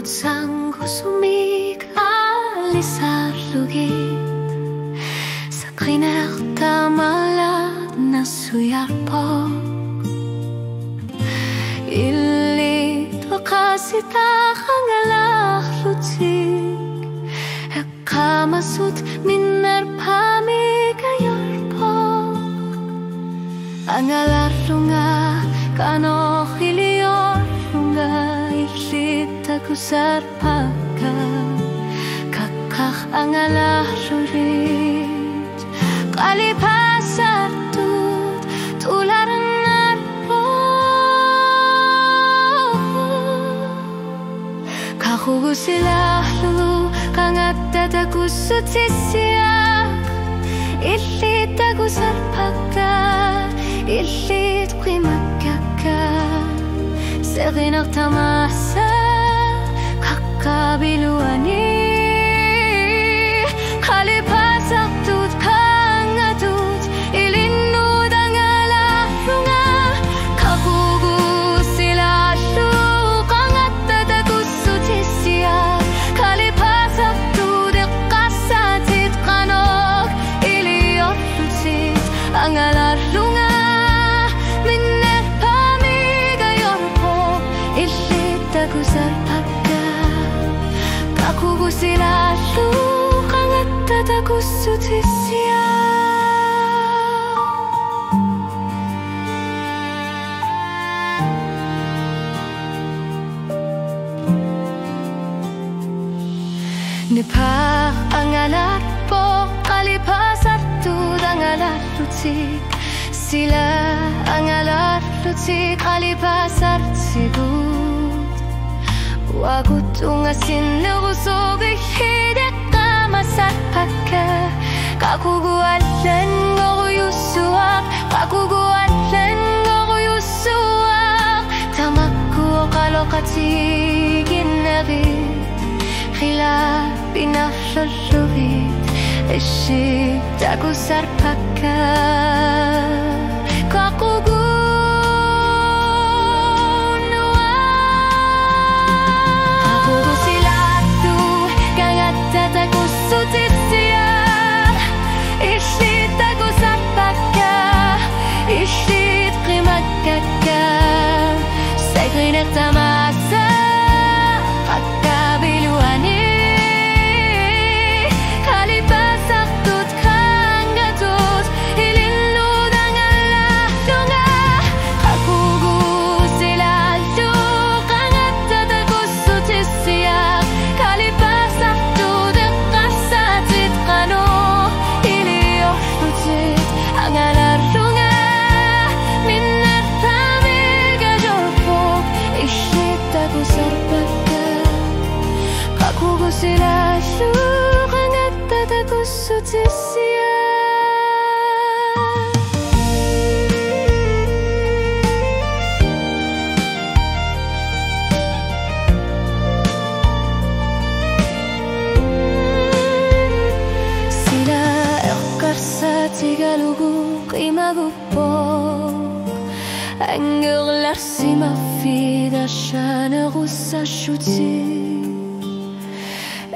Sangko sumigalis sa lugit sa kinertamalat na suyarpo. Ilito kasi takangalah lutik ekamasut minner pamigayarpo. Angalar lunga kano hiliyor lunga Kusar paka kakak angalah rurit kalipasar tut tularan narpo kakugu silah lu kangat dadaku sutisiak ilit agusar paka ilit qimakaka serinak tamasa kabiluani kalipasak tut kangatut ilinud angalah lunga kakugu silalu kangat dadaku sutisia kalipasak tut kasatit kanok iliot lutit angalah lunga minner pamigayorpo ilit agusar Aku silalu kangat dadaku sutisia. Nepa angalat po kalipasat tu angalat lutik sila angalat lutik kalipasat sigut. Wagut ungasin nerusogig hidek kamasat paka kakugualan ngoruyusuak kakugualan ngoruyusuak tamakku kalokatigin narit khila binaflolurit eshik tagusar paka kakugu Ishit qimakaka Sayqinek tamasa Akabiluani Kalipasak tut kangatut Ilinlud angalah lunga Kakugu silalu kangat dadaku sutisiak Kalipasak tut kasatit kano Ilioh lutit angalah lunga Kakugu silalu kangat dadaku sutisia. Sila erkarsa tigalugu qimagupo Angurlar simafida shana gussa shuti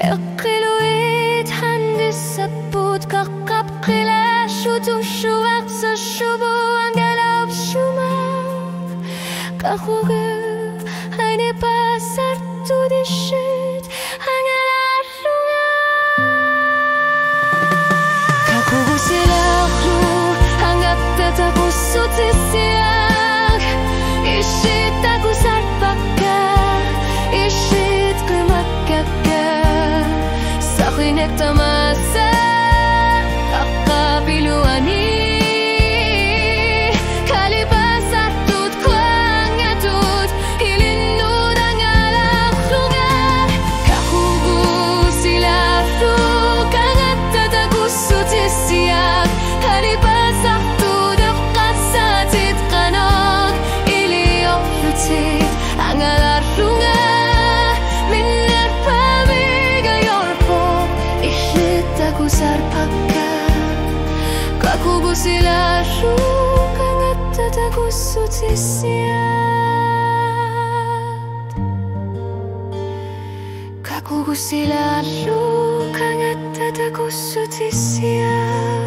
Eqiluit handisaput kakap qila shutu shuak sa shubu angalab shumak Kakugu haine pasar tu dishit angalar lunga Kakugu silaklu hangat dadaku sutisiak Ishit agusar paka Ishit qimakaka Sakhinek tamasa Akabiluani Kalipasat tut kangatut Ilinud angalah lunga Kakugu silalu kangat dadaku sutisiak Kalipasat tut kasatit kanok Iliot lutit angalah lunga Minner pamigayorpo Kusar paka Kakugu silalu kangat dadaku sutisiat Kahu sila lukang at tatakusut isya.